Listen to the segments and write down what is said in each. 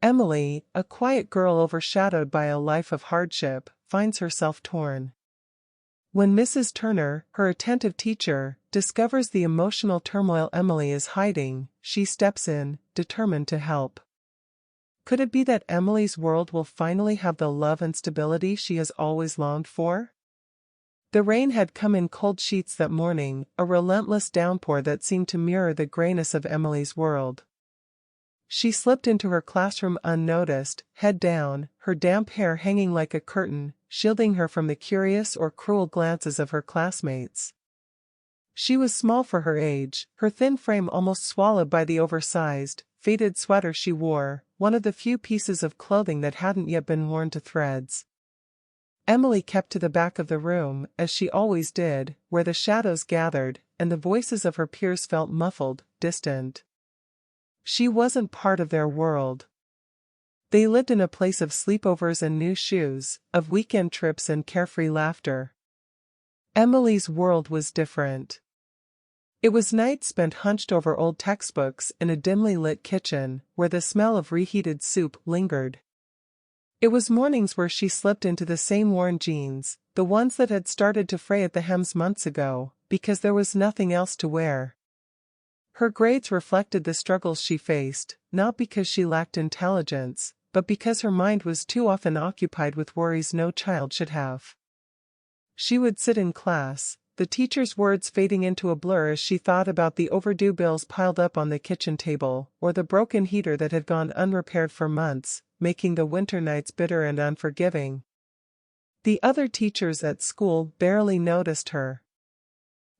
Emily, a quiet girl overshadowed by a life of hardship, finds herself torn. When Mrs. Turner, her attentive teacher, discovers the emotional turmoil Emily is hiding, she steps in, determined to help. Could it be that Emily's world will finally have the love and stability she has always longed for? The rain had come in cold sheets that morning, a relentless downpour that seemed to mirror the grayness of Emily's world. She slipped into her classroom unnoticed, head down, her damp hair hanging like a curtain, shielding her from the curious or cruel glances of her classmates. She was small for her age, her thin frame almost swallowed by the oversized, faded sweater she wore, one of the few pieces of clothing that hadn't yet been worn to threads. Emily kept to the back of the room, as she always did, where the shadows gathered, and the voices of her peers felt muffled, distant. She wasn't part of their world. They lived in a place of sleepovers and new shoes, of weekend trips and carefree laughter. Emily's world was different. It was nights spent hunched over old textbooks in a dimly lit kitchen, where the smell of reheated soup lingered. It was mornings where she slipped into the same worn jeans, the ones that had started to fray at the hems months ago, because there was nothing else to wear. Her grades reflected the struggles she faced, not because she lacked intelligence, but because her mind was too often occupied with worries no child should have. She would sit in class, the teacher's words fading into a blur as she thought about the overdue bills piled up on the kitchen table, or the broken heater that had gone unrepaired for months, making the winter nights bitter and unforgiving. The other teachers at school barely noticed her.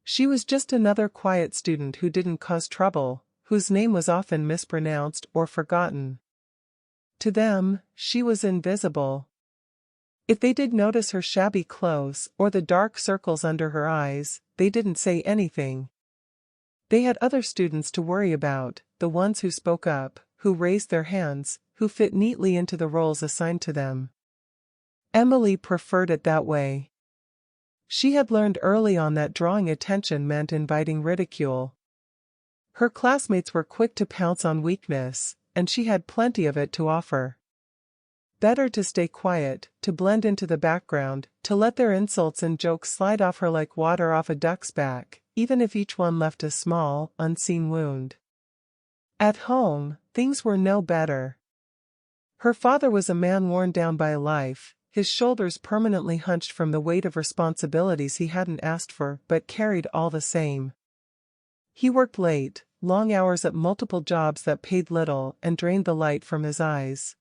She was just another quiet student who didn't cause trouble, whose name was often mispronounced or forgotten. To them, she was invisible. If they did notice her shabby clothes or the dark circles under her eyes, they didn't say anything. They had other students to worry about, the ones who spoke up, who raised their hands, who fit neatly into the roles assigned to them. Emily preferred it that way. She had learned early on that drawing attention meant inviting ridicule. Her classmates were quick to pounce on weakness, and she had plenty of it to offer. Better to stay quiet, to blend into the background, to let their insults and jokes slide off her like water off a duck's back, even if each one left a small, unseen wound. At home, things were no better. Her father was a man worn down by life, his shoulders permanently hunched from the weight of responsibilities he hadn't asked for but carried all the same. He worked late, long hours at multiple jobs that paid little and drained the light from his eyes.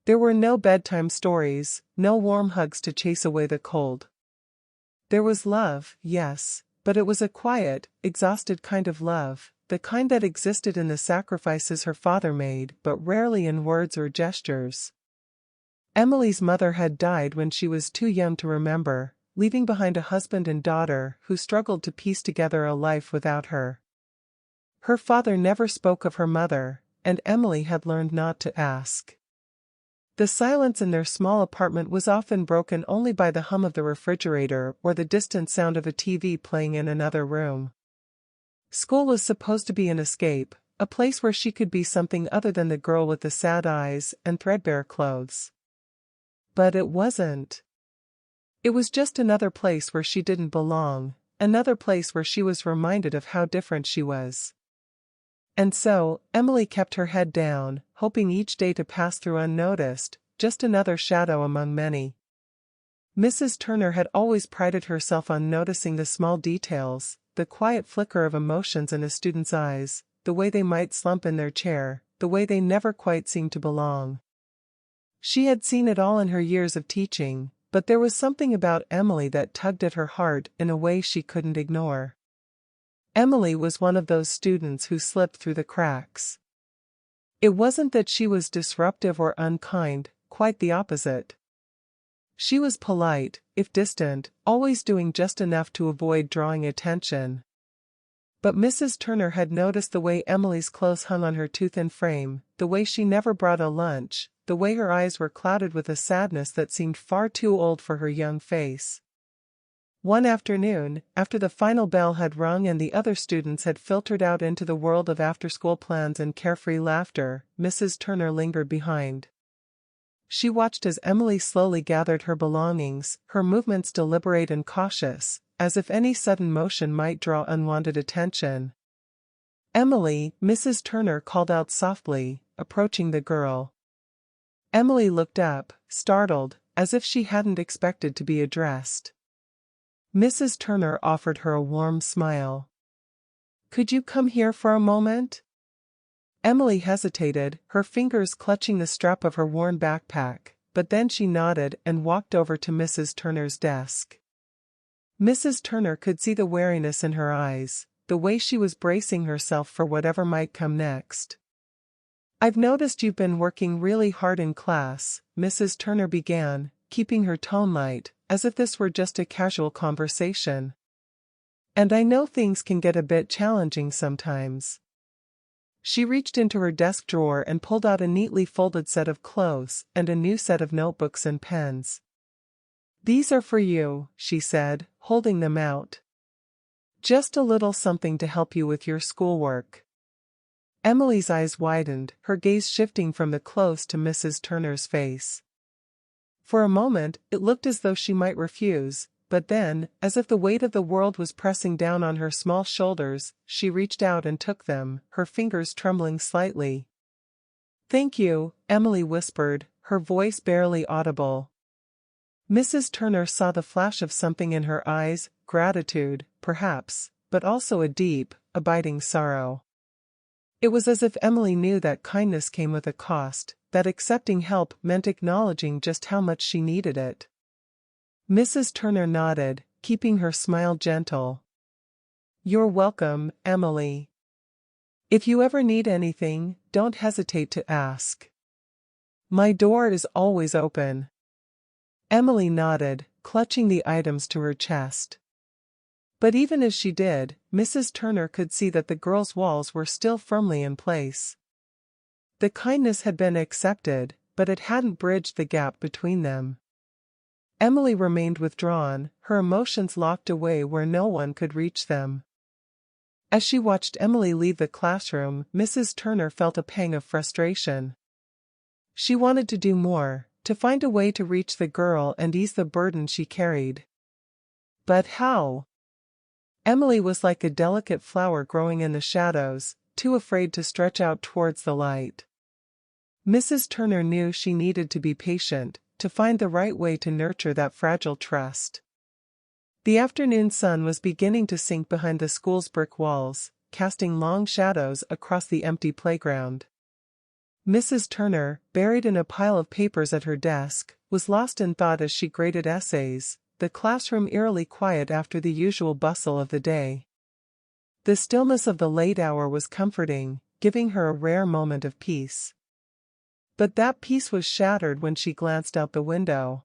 There were no bedtime stories, no warm hugs to chase away the cold. There was love, yes, but it was a quiet, exhausted kind of love, the kind that existed in the sacrifices her father made but rarely in words or gestures. Emily's mother had died when she was too young to remember, leaving behind a husband and daughter who struggled to piece together a life without her. Her father never spoke of her mother, and Emily had learned not to ask. The silence in their small apartment was often broken only by the hum of the refrigerator or the distant sound of a TV playing in another room. School was supposed to be an escape, a place where she could be something other than the girl with the sad eyes and threadbare clothes. But it wasn't. It was just another place where she didn't belong, another place where she was reminded of how different she was. And so, Emily kept her head down, hoping each day to pass through unnoticed, just another shadow among many. Mrs. Turner had always prided herself on noticing the small details, the quiet flicker of emotions in a student's eyes, the way they might slump in their chair, the way they never quite seemed to belong. She had seen it all in her years of teaching, but there was something about Emily that tugged at her heart in a way she couldn't ignore. Emily was one of those students who slipped through the cracks. It wasn't that she was disruptive or unkind, quite the opposite. She was polite, if distant, always doing just enough to avoid drawing attention. But Mrs. Turner had noticed the way Emily's clothes hung on her too-thin frame, the way she never brought a lunch, the way her eyes were clouded with a sadness that seemed far too old for her young face. One afternoon, after the final bell had rung and the other students had filtered out into the world of after-school plans and carefree laughter, Mrs. Turner lingered behind. She watched as Emily slowly gathered her belongings, her movements deliberate and cautious, as if any sudden motion might draw unwanted attention. "Emily," Mrs. Turner called out softly, approaching the girl. Emily looked up, startled, as if she hadn't expected to be addressed. Mrs. Turner offered her a warm smile. "Could you come here for a moment?" Emily hesitated, her fingers clutching the strap of her worn backpack, but then she nodded and walked over to Mrs. Turner's desk. Mrs. Turner could see the wariness in her eyes, the way she was bracing herself for whatever might come next. "I've noticed you've been working really hard in class," Mrs. Turner began, keeping her tone light, as if this were just a casual conversation. "And I know things can get a bit challenging sometimes." She reached into her desk drawer and pulled out a neatly folded set of clothes and a new set of notebooks and pens. "These are for you," she said, holding them out. "Just a little something to help you with your schoolwork." Emily's eyes widened, her gaze shifting from the clothes to Mrs. Turner's face. For a moment, it looked as though she might refuse, but then, as if the weight of the world was pressing down on her small shoulders, she reached out and took them, her fingers trembling slightly. "Thank you," Emily whispered, her voice barely audible. Mrs. Turner saw the flash of something in her eyes, gratitude, perhaps, but also a deep, abiding sorrow. It was as if Emily knew that kindness came with a cost, that accepting help meant acknowledging just how much she needed it. Mrs. Turner nodded, keeping her smile gentle. "You're welcome, Emily. If you ever need anything, don't hesitate to ask. My door is always open." Emily nodded, clutching the items to her chest. But even as she did, Mrs. Turner could see that the girl's walls were still firmly in place. The kindness had been accepted, but it hadn't bridged the gap between them. Emily remained withdrawn, her emotions locked away where no one could reach them. As she watched Emily leave the classroom, Mrs. Turner felt a pang of frustration. She wanted to do more, to find a way to reach the girl and ease the burden she carried. But how? Emily was like a delicate flower growing in the shadows, too afraid to stretch out towards the light. Mrs. Turner knew she needed to be patient, to find the right way to nurture that fragile trust. The afternoon sun was beginning to sink behind the school's brick walls, casting long shadows across the empty playground. Mrs. Turner, buried in a pile of papers at her desk, was lost in thought as she graded essays, the classroom eerily quiet after the usual bustle of the day. The stillness of the late hour was comforting, giving her a rare moment of peace. But that peace was shattered when she glanced out the window.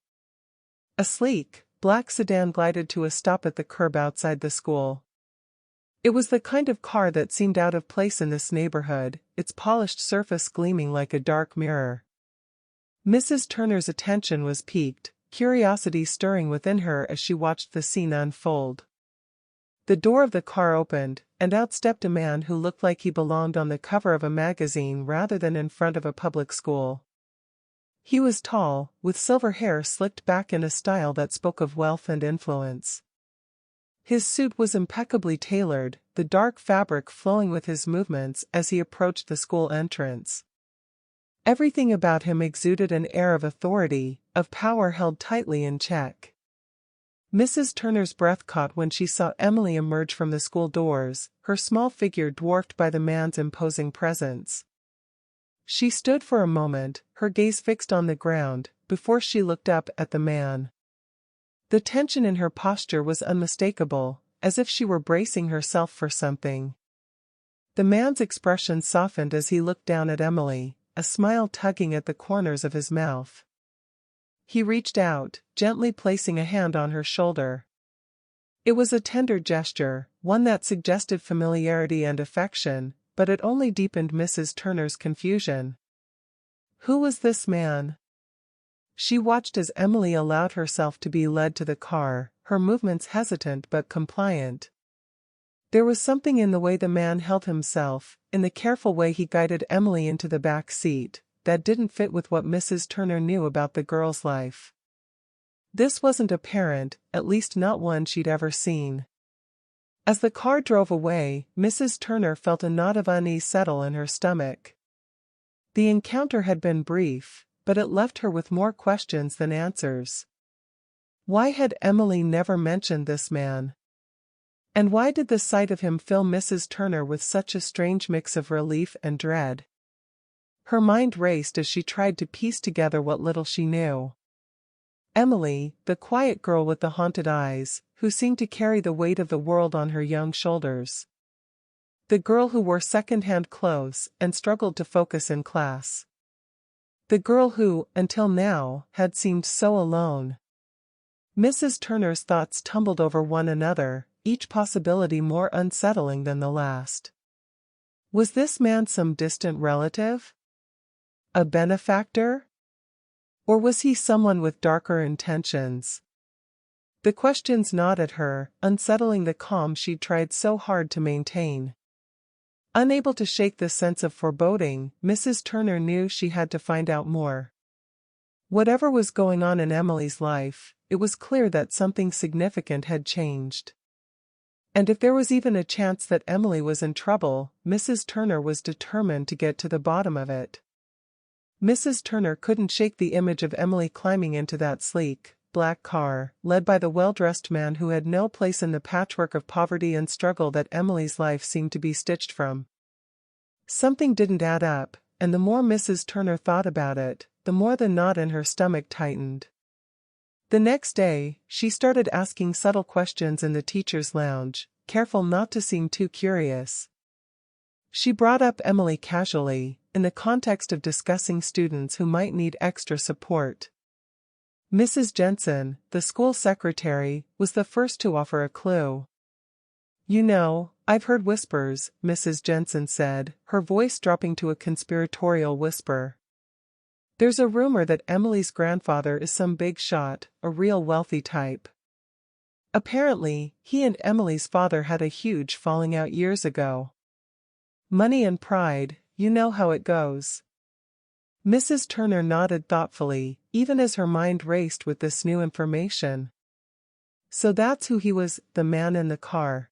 A sleek, black sedan glided to a stop at the curb outside the school. It was the kind of car that seemed out of place in this neighborhood, its polished surface gleaming like a dark mirror. Mrs. Turner's attention was piqued, curiosity stirring within her as she watched the scene unfold. The door of the car opened, and out stepped a man who looked like he belonged on the cover of a magazine rather than in front of a public school. He was tall, with silver hair slicked back in a style that spoke of wealth and influence. His suit was impeccably tailored, the dark fabric flowing with his movements as he approached the school entrance. Everything about him exuded an air of authority, of power held tightly in check. Mrs. Turner's breath caught when she saw Emily emerge from the school doors, her small figure dwarfed by the man's imposing presence. She stood for a moment, her gaze fixed on the ground, before she looked up at the man. The tension in her posture was unmistakable, as if she were bracing herself for something. The man's expression softened as he looked down at Emily, a smile tugging at the corners of his mouth. He reached out, gently placing a hand on her shoulder. It was a tender gesture, one that suggested familiarity and affection, but it only deepened Mrs. Turner's confusion. Who was this man? She watched as Emily allowed herself to be led to the car, her movements hesitant but compliant. There was something in the way the man held himself, in the careful way he guided Emily into the back seat, that didn't fit with what Mrs. Turner knew about the girl's life. This wasn't a parent, at least not one she'd ever seen. As the car drove away, Mrs. Turner felt a knot of unease settle in her stomach. The encounter had been brief, but it left her with more questions than answers. Why had Emily never mentioned this man? And why did the sight of him fill Mrs. Turner with such a strange mix of relief and dread? Her mind raced as she tried to piece together what little she knew. Emily, the quiet girl with the haunted eyes, who seemed to carry the weight of the world on her young shoulders. The girl who wore second-hand clothes and struggled to focus in class. The girl who, until now, had seemed so alone. Mrs. Turner's thoughts tumbled over one another, each possibility more unsettling than the last. Was this man some distant relative? A benefactor? Or was he someone with darker intentions? The questions gnawed at her, unsettling the calm she'd tried so hard to maintain. Unable to shake the sense of foreboding, Mrs. Turner knew she had to find out more. Whatever was going on in Emily's life, it was clear that something significant had changed. And if there was even a chance that Emily was in trouble, Mrs. Turner was determined to get to the bottom of it. Mrs. Turner couldn't shake the image of Emily climbing into that sleek, black car, led by the well-dressed man who had no place in the patchwork of poverty and struggle that Emily's life seemed to be stitched from. Something didn't add up, and the more Mrs. Turner thought about it, the more the knot in her stomach tightened. The next day, she started asking subtle questions in the teacher's lounge, careful not to seem too curious. She brought up Emily casually, in the context of discussing students who might need extra support. Mrs. Jensen, the school secretary, was the first to offer a clue. "You know, I've heard whispers," Mrs. Jensen said, her voice dropping to a conspiratorial whisper. "There's a rumor that Emily's grandfather is some big shot, a real wealthy type. Apparently, he and Emily's father had a huge falling out years ago. Money and pride, you know how it goes." Mrs. Turner nodded thoughtfully, even as her mind raced with this new information. So that's who he was, the man in the car.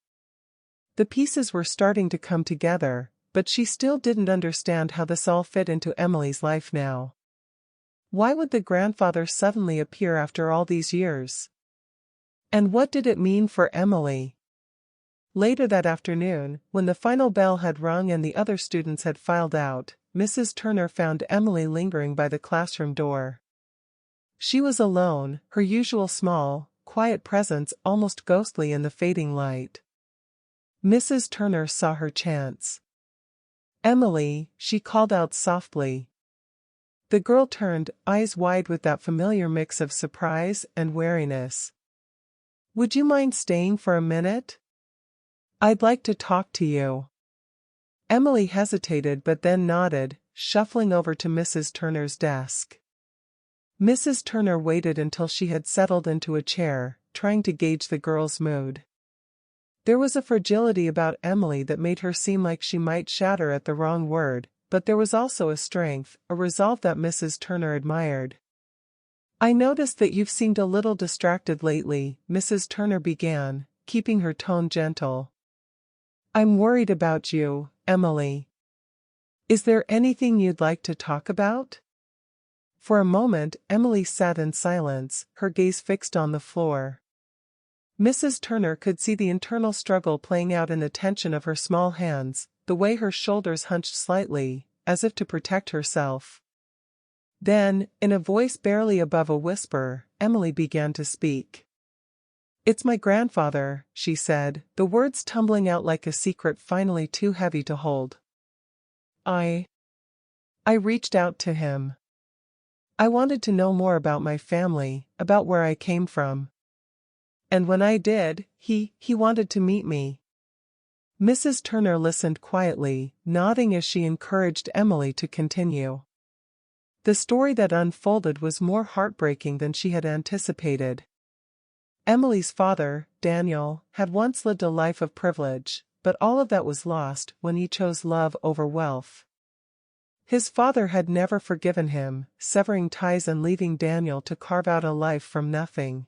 The pieces were starting to come together, but she still didn't understand how this all fit into Emily's life now. Why would the grandfather suddenly appear after all these years? And what did it mean for Emily? Later that afternoon, when the final bell had rung and the other students had filed out, Mrs. Turner found Emily lingering by the classroom door. She was alone, her usual small, quiet presence almost ghostly in the fading light. Mrs. Turner saw her chance. "Emily," she called out softly. The girl turned, eyes wide with that familiar mix of surprise and wariness. "Would you mind staying for a minute? I'd like to talk to you." Emily hesitated but then nodded, shuffling over to Mrs. Turner's desk. Mrs. Turner waited until she had settled into a chair, trying to gauge the girl's mood. There was a fragility about Emily that made her seem like she might shatter at the wrong word, but there was also a strength, a resolve that Mrs. Turner admired. "I noticed that you've seemed a little distracted lately," Mrs. Turner began, keeping her tone gentle. "I'm worried about you, Emily. Is there anything you'd like to talk about?" For a moment, Emily sat in silence, her gaze fixed on the floor. Mrs. Turner could see the internal struggle playing out in the tension of her small hands, the way her shoulders hunched slightly, as if to protect herself. Then, in a voice barely above a whisper, Emily began to speak. "It's my grandfather," she said, the words tumbling out like a secret finally too heavy to hold. I reached out to him. I wanted to know more about my family, about where I came from. And when I did, he wanted to meet me." Mrs. Turner listened quietly, nodding as she encouraged Emily to continue. The story that unfolded was more heartbreaking than she had anticipated. Emily's father, Daniel, had once lived a life of privilege, but all of that was lost when he chose love over wealth. His father had never forgiven him, severing ties and leaving Daniel to carve out a life from nothing.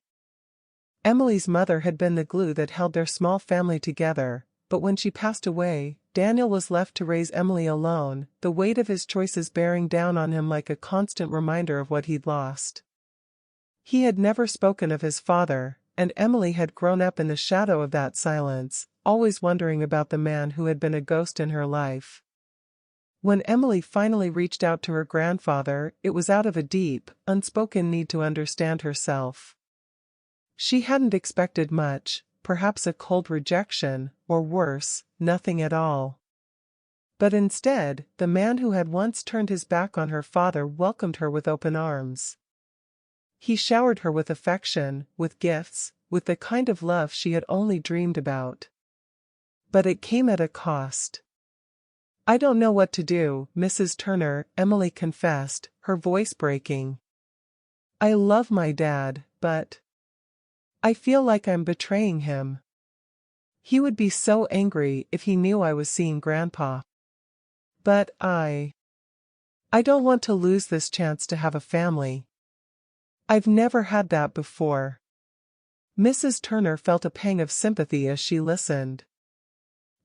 Emily's mother had been the glue that held their small family together, but when she passed away, Daniel was left to raise Emily alone, the weight of his choices bearing down on him like a constant reminder of what he'd lost. He had never spoken of his father, and Emily had grown up in the shadow of that silence, always wondering about the man who had been a ghost in her life. When Emily finally reached out to her grandfather, it was out of a deep, unspoken need to understand herself. She hadn't expected much, perhaps a cold rejection, or worse, nothing at all. But instead, the man who had once turned his back on her father welcomed her with open arms. He showered her with affection, with gifts, with the kind of love she had only dreamed about. But it came at a cost. "I don't know what to do, Mrs. Turner," Emily confessed, her voice breaking. "I love my dad, but I feel like I'm betraying him. He would be so angry if he knew I was seeing Grandpa. But I don't want to lose this chance to have a family. I've never had that before." Mrs. Turner felt a pang of sympathy as she listened.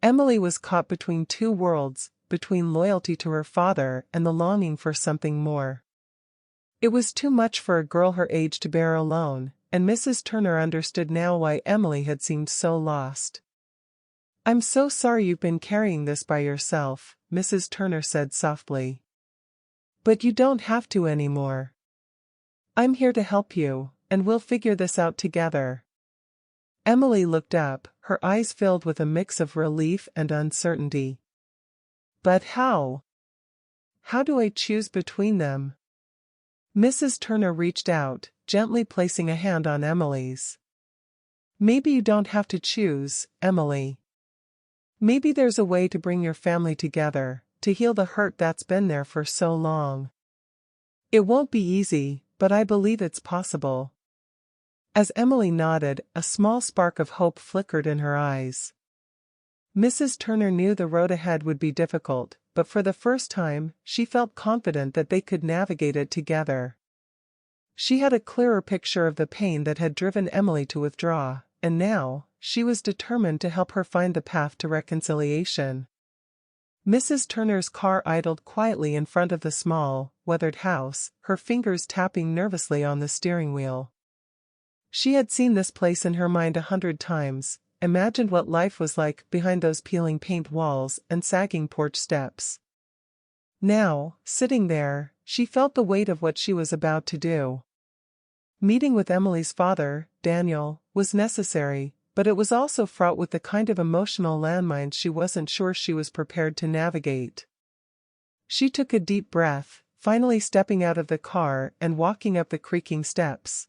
Emily was caught between two worlds, between loyalty to her father and the longing for something more. It was too much for a girl her age to bear alone, and Mrs. Turner understood now why Emily had seemed so lost. "I'm so sorry you've been carrying this by yourself," Mrs. Turner said softly. "But you don't have to anymore. I'm here to help you, and we'll figure this out together." Emily looked up, her eyes filled with a mix of relief and uncertainty. "But how? How do I choose between them?" Mrs. Turner reached out, gently placing a hand on Emily's. "Maybe you don't have to choose, Emily. Maybe there's a way to bring your family together, to heal the hurt that's been there for so long. It won't be easy, but I believe it's possible." As Emily nodded, a small spark of hope flickered in her eyes. Mrs. Turner knew the road ahead would be difficult, but for the first time, she felt confident that they could navigate it together. She had a clearer picture of the pain that had driven Emily to withdraw, and now, she was determined to help her find the path to reconciliation. Mrs. Turner's car idled quietly in front of the small, weathered house, her fingers tapping nervously on the steering wheel. She had seen this place in her mind 100 times, imagined what life was like behind those peeling paint walls and sagging porch steps. Now, sitting there, she felt the weight of what she was about to do. Meeting with Emily's father, Daniel, was necessary, but it was also fraught with the kind of emotional landmines she wasn't sure she was prepared to navigate. She took a deep breath, finally stepping out of the car and walking up the creaking steps.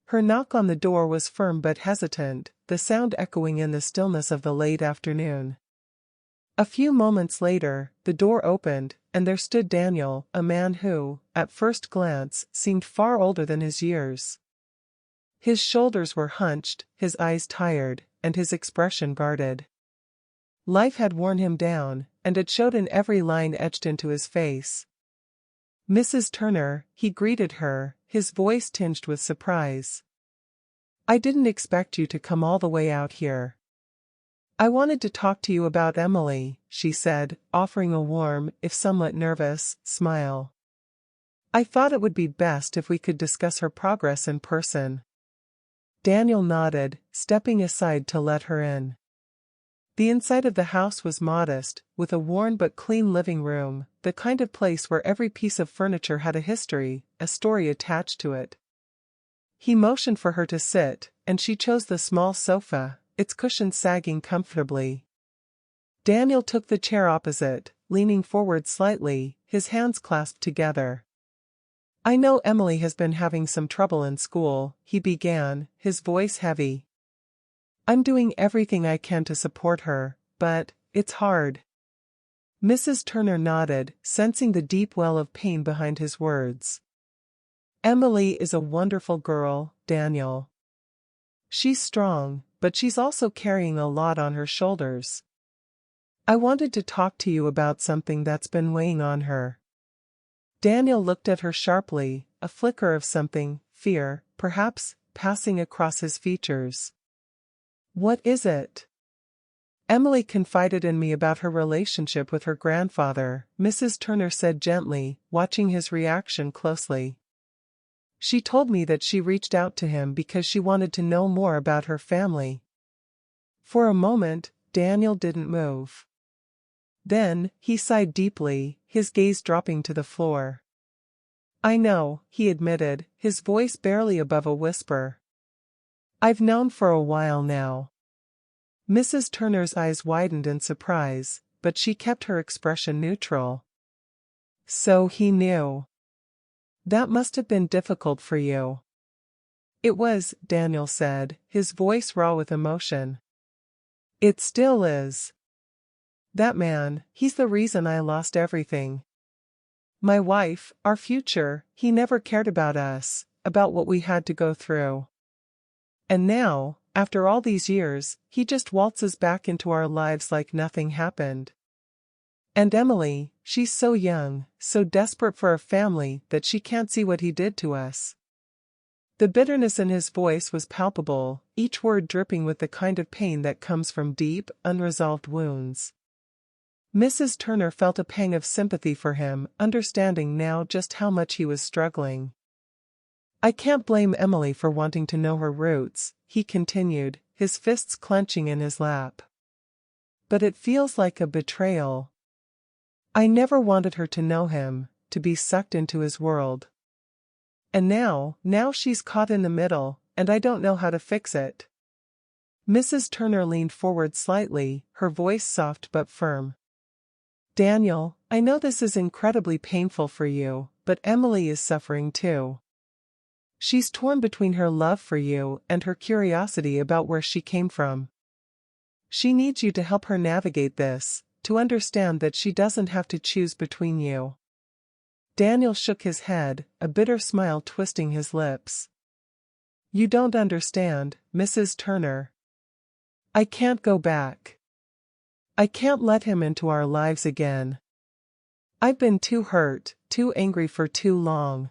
Her knock on the door was firm but hesitant, the sound echoing in the stillness of the late afternoon. A few moments later, the door opened, and there stood Daniel, a man who, at first glance, seemed far older than his years. His shoulders were hunched, his eyes tired, and his expression guarded. Life had worn him down, and it showed in every line etched into his face. "Mrs. Turner," he greeted her, his voice tinged with surprise. "I didn't expect you to come all the way out here." "I wanted to talk to you about Emily," she said, offering a warm, if somewhat nervous, smile. "I thought it would be best if we could discuss her progress in person." Daniel nodded, stepping aside to let her in. The inside of the house was modest, with a worn but clean living room, the kind of place where every piece of furniture had a history, a story attached to it. He motioned for her to sit, and she chose the small sofa, its cushions sagging comfortably. Daniel took the chair opposite, leaning forward slightly, his hands clasped together. "I know Emily has been having some trouble in school," he began, his voice heavy. "I'm doing everything I can to support her, but it's hard." Mrs. Turner nodded, sensing the deep well of pain behind his words. "Emily is a wonderful girl, Daniel. She's strong, but she's also carrying a lot on her shoulders. I wanted to talk to you about something that's been weighing on her. Daniel looked at her sharply, a flicker of something, fear, perhaps, passing across his features. What is it? Emily confided in me about her relationship with her grandfather, Mrs. Turner said gently, watching his reaction closely. She told me that she reached out to him because she wanted to know more about her family. For a moment, Daniel didn't move. Then, he sighed deeply, his gaze dropping to the floor. I know, he admitted, his voice barely above a whisper. I've known for a while now. Mrs. Turner's eyes widened in surprise, but she kept her expression neutral. So he knew. That must have been difficult for you. It was, Daniel said, his voice raw with emotion. It still is. That man, he's the reason I lost everything. My wife, our future, he never cared about us, about what we had to go through. And now, after all these years, he just waltzes back into our lives like nothing happened. And Emily, she's so young, so desperate for a family that she can't see what he did to us. The bitterness in his voice was palpable, each word dripping with the kind of pain that comes from deep, unresolved wounds. Mrs. Turner felt a pang of sympathy for him, understanding now just how much he was struggling. I can't blame Emily for wanting to know her roots, he continued, his fists clenching in his lap. But it feels like a betrayal. I never wanted her to know him, to be sucked into his world. And now she's caught in the middle, and I don't know how to fix it. Mrs. Turner leaned forward slightly, her voice soft but firm. Daniel, I know this is incredibly painful for you, but Emily is suffering too. She's torn between her love for you and her curiosity about where she came from. She needs you to help her navigate this, to understand that she doesn't have to choose between you. Daniel shook his head, a bitter smile twisting his lips. You don't understand, Mrs. Turner. I can't go back. I can't let him into our lives again. I've been too hurt, too angry for too long.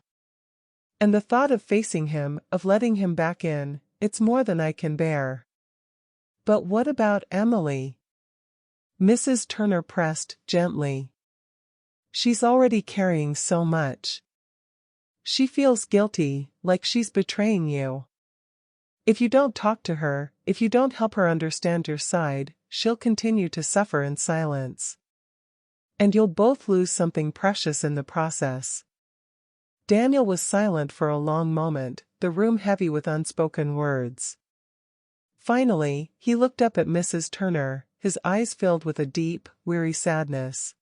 And the thought of facing him, of letting him back in, it's more than I can bear. But what about Emily? Mrs. Turner pressed, gently. She's already carrying so much. She feels guilty, like she's betraying you. If you don't talk to her, if you don't help her understand your side, she'll continue to suffer in silence. And you'll both lose something precious in the process. Daniel was silent for a long moment, the room heavy with unspoken words. Finally, he looked up at Mrs. Turner, his eyes filled with a deep, weary sadness.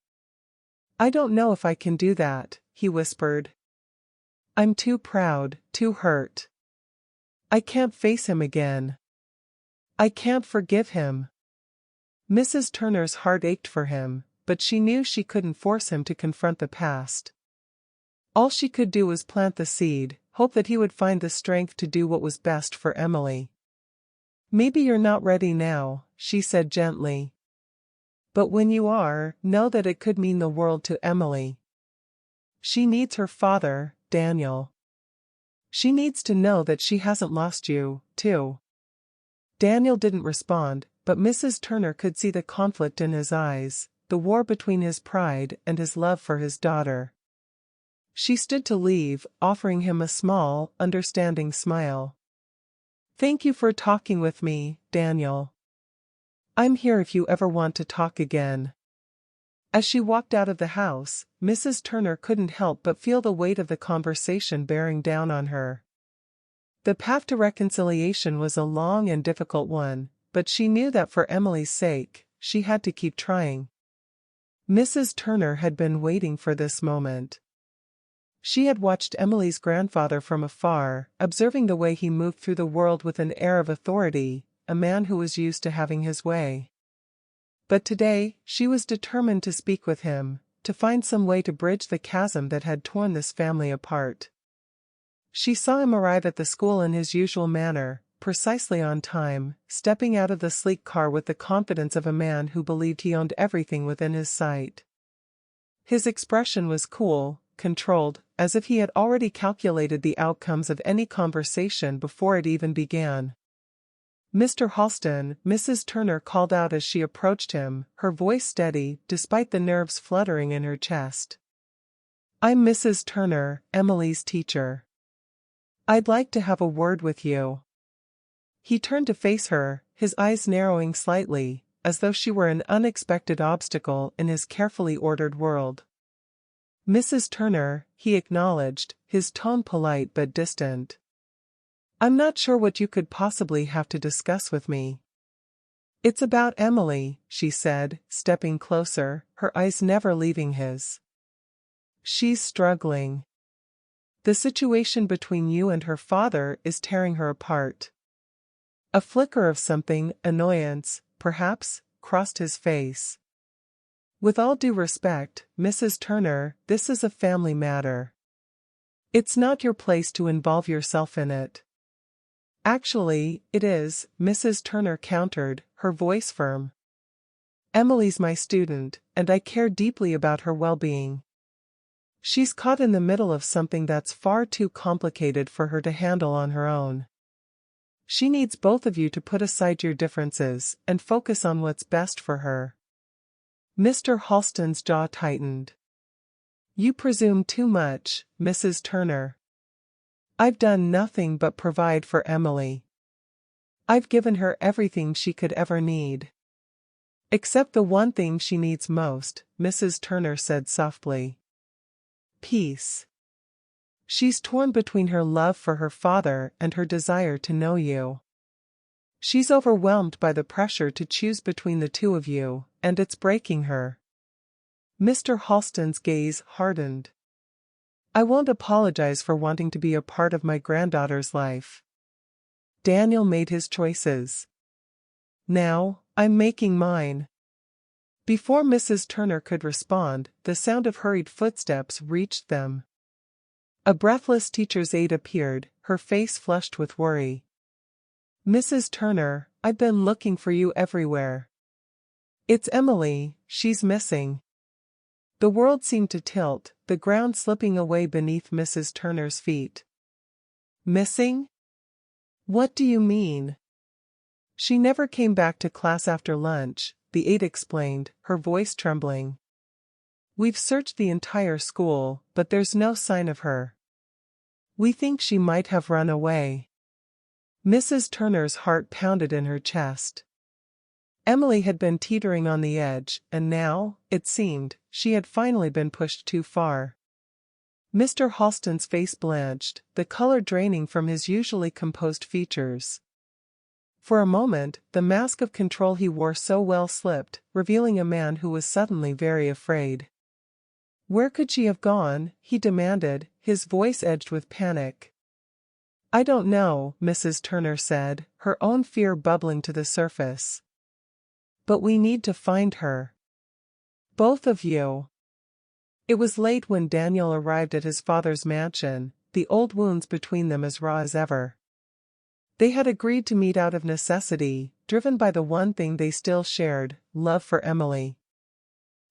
I don't know if I can do that, he whispered. I'm too proud, too hurt. I can't face him again. I can't forgive him. Mrs. Turner's heart ached for him, but she knew she couldn't force him to confront the past. All she could do was plant the seed, hope that he would find the strength to do what was best for Emily. Maybe you're not ready now, she said gently. But when you are, know that it could mean the world to Emily. She needs her father, Daniel. She needs to know that she hasn't lost you, too. Daniel didn't respond, but Mrs. Turner could see the conflict in his eyes, the war between his pride and his love for his daughter. She stood to leave, offering him a small, understanding smile. Thank you for talking with me, Daniel. I'm here if you ever want to talk again. As she walked out of the house, Mrs. Turner couldn't help but feel the weight of the conversation bearing down on her. The path to reconciliation was a long and difficult one, but she knew that for Emily's sake, she had to keep trying. Mrs. Turner had been waiting for this moment. She had watched Emily's grandfather from afar, observing the way he moved through the world with an air of authority, a man who was used to having his way. But today, she was determined to speak with him, to find some way to bridge the chasm that had torn this family apart. She saw him arrive at the school in his usual manner, precisely on time, stepping out of the sleek car with the confidence of a man who believed he owned everything within his sight. His expression was cool, controlled, as if he had already calculated the outcomes of any conversation before it even began. "Mr. Halston," Mrs. Turner called out as she approached him, her voice steady, despite the nerves fluttering in her chest. "I'm Mrs. Turner, Emily's teacher. I'd like to have a word with you." He turned to face her, his eyes narrowing slightly, as though she were an unexpected obstacle in his carefully ordered world. "Mrs. Turner," he acknowledged, his tone polite but distant. "I'm not sure what you could possibly have to discuss with me." "It's about Emily," she said, stepping closer, her eyes never leaving his. "She's struggling. The situation between you and her father is tearing her apart." A flicker of something, annoyance, perhaps, crossed his face. "With all due respect, Mrs. Turner, this is a family matter. It's not your place to involve yourself in it." "Actually, it is," Mrs. Turner countered, her voice firm. "Emily's my student, and I care deeply about her well-being. She's caught in the middle of something that's far too complicated for her to handle on her own. She needs both of you to put aside your differences and focus on what's best for her." Mr. Halston's jaw tightened. "You presume too much, Mrs. Turner. I've done nothing but provide for Emily. I've given her everything she could ever need." "Except the one thing she needs most," Mrs. Turner said softly. "Peace. She's torn between her love for her father and her desire to know you. She's overwhelmed by the pressure to choose between the two of you, and it's breaking her." Mr. Halston's gaze hardened. "I won't apologize for wanting to be a part of my granddaughter's life. Daniel made his choices. Now, I'm making mine." Before Mrs. Turner could respond, the sound of hurried footsteps reached them. A breathless teacher's aide appeared, her face flushed with worry. "Mrs. Turner, I've been looking for you everywhere. It's Emily, she's missing." The world seemed to tilt, the ground slipping away beneath Mrs. Turner's feet. "Missing? What do you mean?" "She never came back to class after lunch," the aide explained, her voice trembling. "We've searched the entire school, but there's no sign of her. We think she might have run away." Mrs. Turner's heart pounded in her chest. Emily had been teetering on the edge, and now, it seemed, she had finally been pushed too far. Mr. Halston's face blanched, the color draining from his usually composed features. For a moment, the mask of control he wore so well slipped, revealing a man who was suddenly very afraid. "Where could she have gone?" he demanded, his voice edged with panic. "I don't know," Mrs. Turner said, her own fear bubbling to the surface. "But we need to find her. Both of you." It was late when Daniel arrived at his father's mansion, the old wounds between them as raw as ever. They had agreed to meet out of necessity, driven by the one thing they still shared, love for Emily.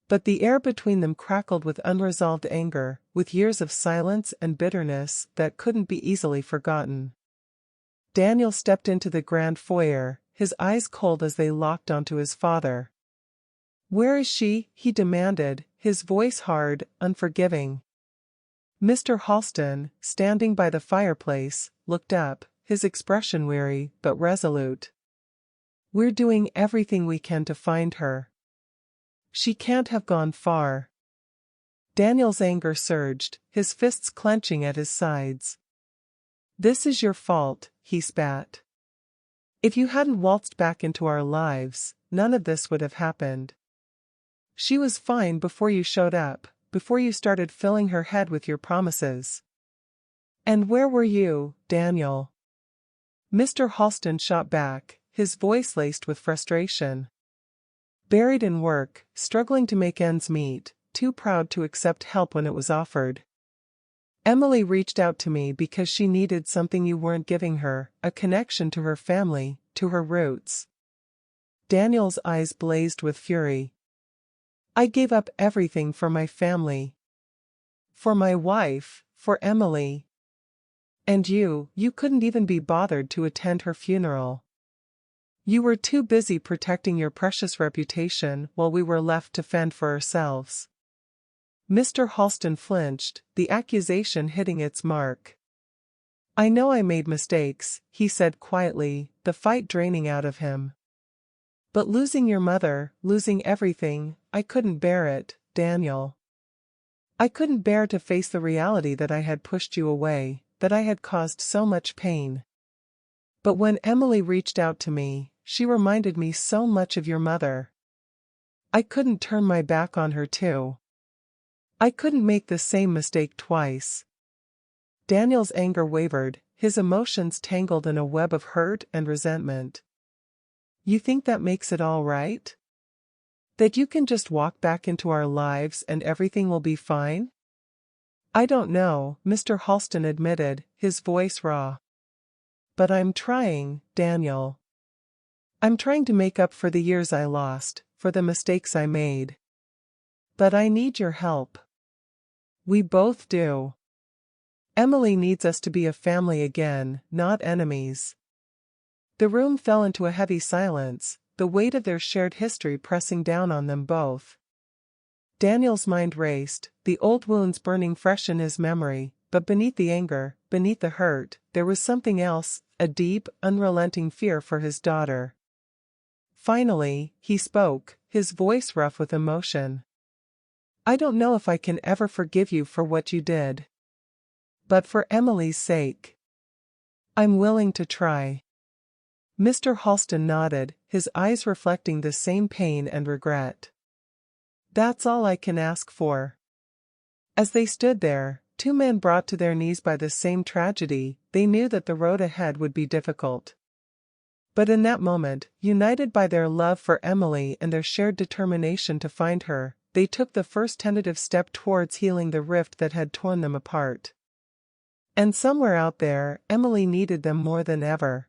But the air between them crackled with unresolved anger, with years of silence and bitterness that couldn't be easily forgotten. Daniel stepped into the grand foyer, his eyes cold as they locked onto his father. "Where is she?" he demanded, his voice hard, unforgiving. Mr. Halston, standing by the fireplace, looked up, his expression weary but resolute. "We're doing everything we can to find her. She can't have gone far." Daniel's anger surged, his fists clenching at his sides. "This is your fault," he spat. "If you hadn't waltzed back into our lives, none of this would have happened. She was fine before you showed up, before you started filling her head with your promises." "And where were you, Daniel?" Mr. Halston shot back, his voice laced with frustration. "Buried in work, struggling to make ends meet, too proud to accept help when it was offered." Emily reached out to me because she needed something you weren't giving her, a connection to her family, to her roots. Daniel's eyes blazed with fury. I gave up everything for my family. For my wife, for Emily. And you couldn't even be bothered to attend her funeral. You were too busy protecting your precious reputation while we were left to fend for ourselves. Mr. Halston flinched, the accusation hitting its mark. I know I made mistakes, he said quietly, the fight draining out of him. But losing your mother, losing everything, I couldn't bear it, Daniel. I couldn't bear to face the reality that I had pushed you away, that I had caused so much pain. But when Emily reached out to me, she reminded me so much of your mother. I couldn't turn my back on her too. I couldn't make the same mistake twice. Daniel's anger wavered, his emotions tangled in a web of hurt and resentment. You think that makes it all right? That you can just walk back into our lives and everything will be fine? I don't know, Mr. Halston admitted, his voice raw. But I'm trying, Daniel. I'm trying to make up for the years I lost, for the mistakes I made. But I need your help. We both do. Emily needs us to be a family again, not enemies. The room fell into a heavy silence, the weight of their shared history pressing down on them both. Daniel's mind raced, the old wounds burning fresh in his memory, but beneath the anger, beneath the hurt, there was something else, a deep, unrelenting fear for his daughter. Finally, he spoke, his voice rough with emotion. I don't know if I can ever forgive you for what you did. But for Emily's sake, I'm willing to try. Mr. Halston nodded, his eyes reflecting the same pain and regret. That's all I can ask for. As they stood there, two men brought to their knees by the same tragedy, they knew that the road ahead would be difficult. But in that moment, united by their love for Emily and their shared determination to find her, they took the first tentative step towards healing the rift that had torn them apart. And somewhere out there, Emily needed them more than ever.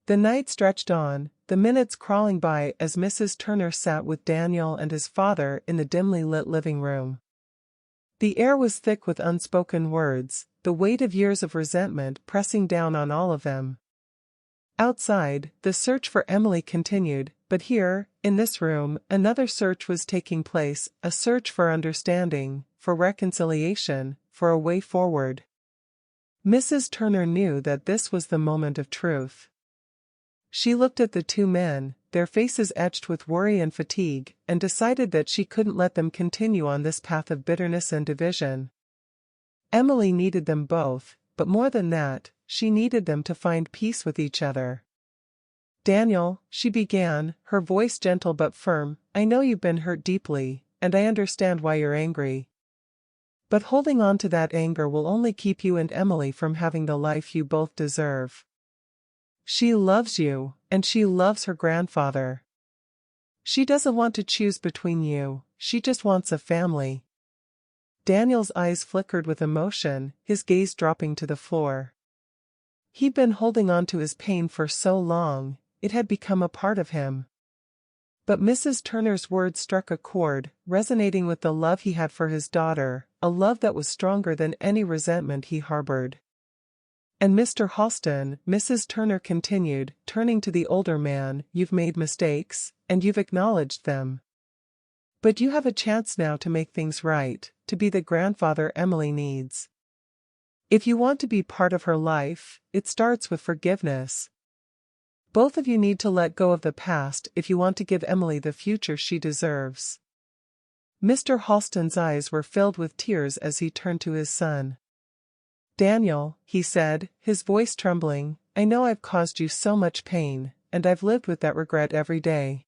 The night stretched on, the minutes crawling by as Mrs. Turner sat with Daniel and his father in the dimly lit living room. The air was thick with unspoken words, the weight of years of resentment pressing down on all of them. Outside, the search for Emily continued, but here, in this room, another search was taking place, a search for understanding, for reconciliation, for a way forward. Mrs. Turner knew that this was the moment of truth. She looked at the two men, their faces etched with worry and fatigue, and decided that she couldn't let them continue on this path of bitterness and division. Emily needed them both, but more than that, she needed them to find peace with each other. Daniel, she began, her voice gentle but firm, I know you've been hurt deeply, and I understand why you're angry. But holding on to that anger will only keep you and Emily from having the life you both deserve. She loves you, and she loves her grandfather. She doesn't want to choose between you, she just wants a family. Daniel's eyes flickered with emotion, his gaze dropping to the floor. He'd been holding on to his pain for so long, it had become a part of him. But Mrs. Turner's words struck a chord, resonating with the love he had for his daughter, a love that was stronger than any resentment he harbored. And Mr. Halston, Mrs. Turner continued, turning to the older man, you've made mistakes, and you've acknowledged them. But you have a chance now to make things right, to be the grandfather Emily needs. If you want to be part of her life, it starts with forgiveness. Both of you need to let go of the past if you want to give Emily the future she deserves. Mr. Halston's eyes were filled with tears as he turned to his son. Daniel, he said, his voice trembling, I know I've caused you so much pain, and I've lived with that regret every day.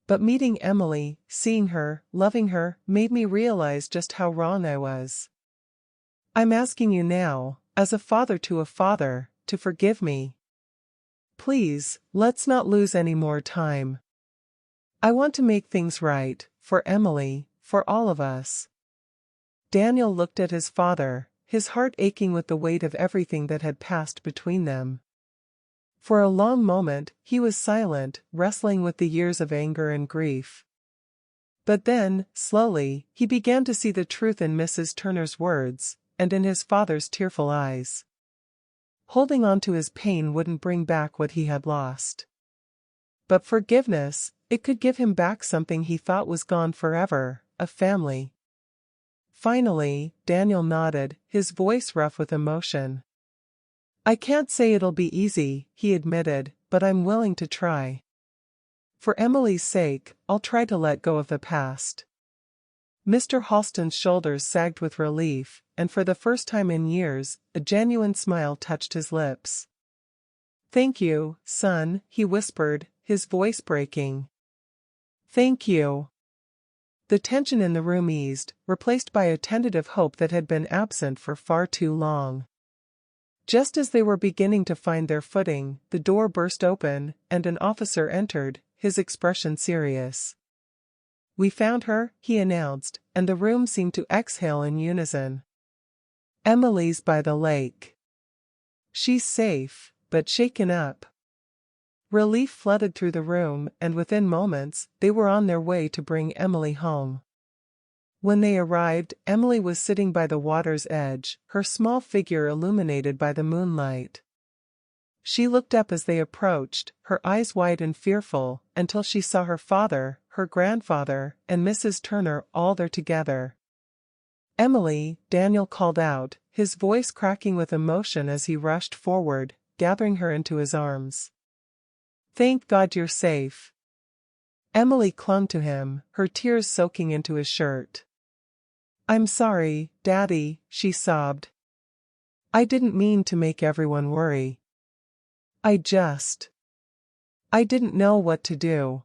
But meeting Emily, seeing her, loving her, made me realize just how wrong I was. I'm asking you now, as a father, to forgive me. Please, let's not lose any more time. I want to make things right, for Emily, for all of us. Daniel looked at his father, his heart aching with the weight of everything that had passed between them. For a long moment, he was silent, wrestling with the years of anger and grief. But then, slowly, he began to see the truth in Mrs. Turner's words, and in his father's tearful eyes. Holding on to his pain wouldn't bring back what he had lost. But forgiveness, it could give him back something he thought was gone forever, a family. Finally, Daniel nodded, his voice rough with emotion. "I can't say it'll be easy," he admitted, "but I'm willing to try. For Emily's sake, I'll try to let go of the past." Mr. Halston's shoulders sagged with relief, and for the first time in years, a genuine smile touched his lips. "Thank you, son," he whispered, his voice breaking. "Thank you." The tension in the room eased, replaced by a tentative hope that had been absent for far too long. Just as they were beginning to find their footing, the door burst open, and an officer entered, his expression serious. "We found her," he announced, and the room seemed to exhale in unison. "Emily's by the lake. She's safe, but shaken up." Relief flooded through the room, and within moments, they were on their way to bring Emily home. When they arrived, Emily was sitting by the water's edge, her small figure illuminated by the moonlight. She looked up as they approached, her eyes wide and fearful, until she saw her father, her grandfather, and Mrs. Turner all there together. "Emily," Daniel called out, his voice cracking with emotion as he rushed forward, gathering her into his arms. "Thank God you're safe." Emily clung to him, her tears soaking into his shirt. "I'm sorry, Daddy," she sobbed. "I didn't mean to make everyone worry. I didn't know what to do."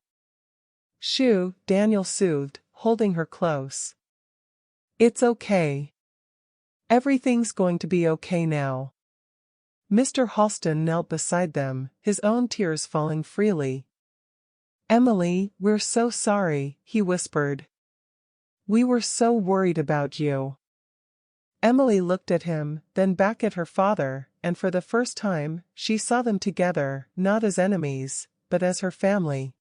"Shoo," Daniel soothed, holding her close. "It's okay. Everything's going to be okay now." Mr. Halston knelt beside them, his own tears falling freely. "Emily, we're so sorry," he whispered. "We were so worried about you." Emily looked at him, then back at her father, and for the first time, she saw them together, not as enemies, but as her family.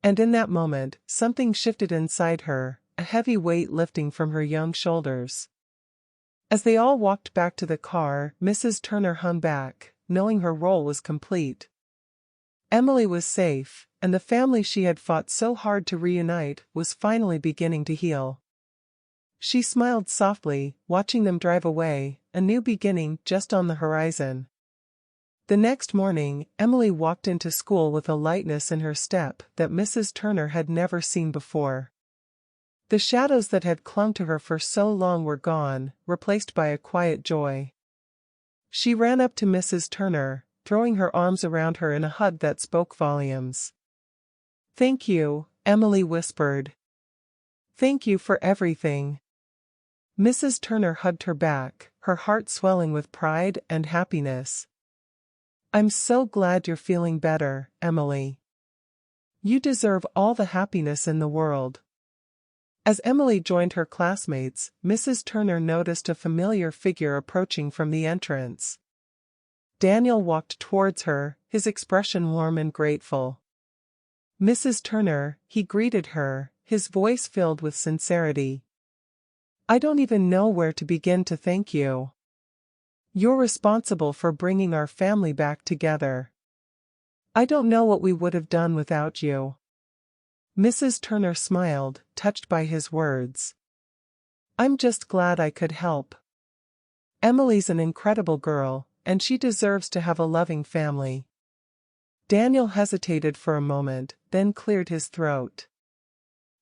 And in that moment, something shifted inside her, a heavy weight lifting from her young shoulders. As they all walked back to the car, Mrs. Turner hung back, knowing her role was complete. Emily was safe, and the family she had fought so hard to reunite was finally beginning to heal. She smiled softly, watching them drive away, a new beginning just on the horizon. The next morning, Emily walked into school with a lightness in her step that Mrs. Turner had never seen before. The shadows that had clung to her for so long were gone, replaced by a quiet joy. She ran up to Mrs. Turner, throwing her arms around her in a hug that spoke volumes. "Thank you," Emily whispered. "Thank you for everything." Mrs. Turner hugged her back, her heart swelling with pride and happiness. "I'm so glad you're feeling better, Emily. You deserve all the happiness in the world." As Emily joined her classmates, Mrs. Turner noticed a familiar figure approaching from the entrance. Daniel walked towards her, his expression warm and grateful. "Mrs. Turner," he greeted her, his voice filled with sincerity. "I don't even know where to begin to thank you. You're responsible for bringing our family back together. I don't know what we would have done without you." Mrs. Turner smiled, touched by his words. "I'm just glad I could help. Emily's an incredible girl, and she deserves to have a loving family." Daniel hesitated for a moment, then cleared his throat.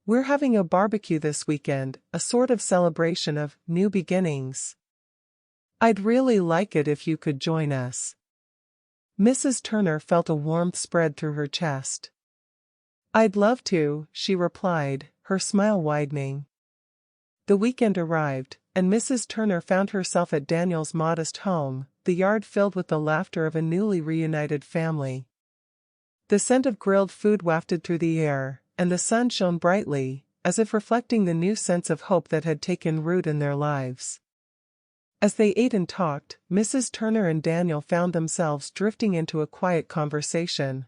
"We're having a barbecue this weekend, a sort of celebration of new beginnings. I'd really like it if you could join us." Mrs. Turner felt a warmth spread through her chest. "I'd love to," she replied, her smile widening. The weekend arrived, and Mrs. Turner found herself at Daniel's modest home, the yard filled with the laughter of a newly reunited family. The scent of grilled food wafted through the air, and the sun shone brightly, as if reflecting the new sense of hope that had taken root in their lives. As they ate and talked, Mrs. Turner and Daniel found themselves drifting into a quiet conversation.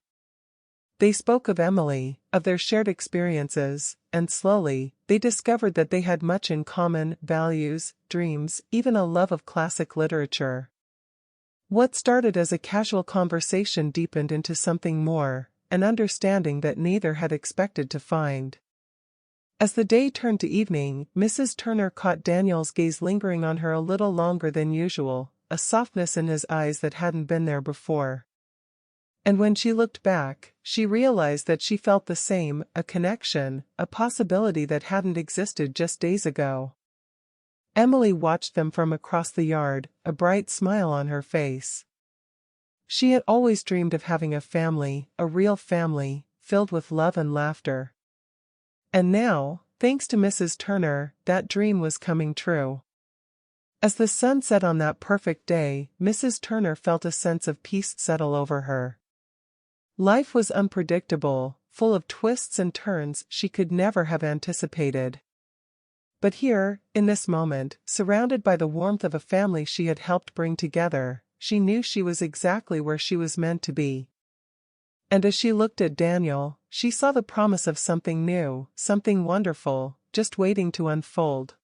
They spoke of Emily, of their shared experiences, and slowly, they discovered that they had much in common: values, dreams, even a love of classic literature. What started as a casual conversation deepened into something more, an understanding that neither had expected to find. As the day turned to evening, Mrs. Turner caught Daniel's gaze lingering on her a little longer than usual, a softness in his eyes that hadn't been there before. And when she looked back, she realized that she felt the same, a connection, a possibility that hadn't existed just days ago. Emily watched them from across the yard, a bright smile on her face. She had always dreamed of having a family, a real family, filled with love and laughter. And now, thanks to Mrs. Turner, that dream was coming true. As the sun set on that perfect day, Mrs. Turner felt a sense of peace settle over her. Life was unpredictable, full of twists and turns she could never have anticipated. But here, in this moment, surrounded by the warmth of a family she had helped bring together, she knew she was exactly where she was meant to be. And as she looked at Daniel, she saw the promise of something new, something wonderful, just waiting to unfold.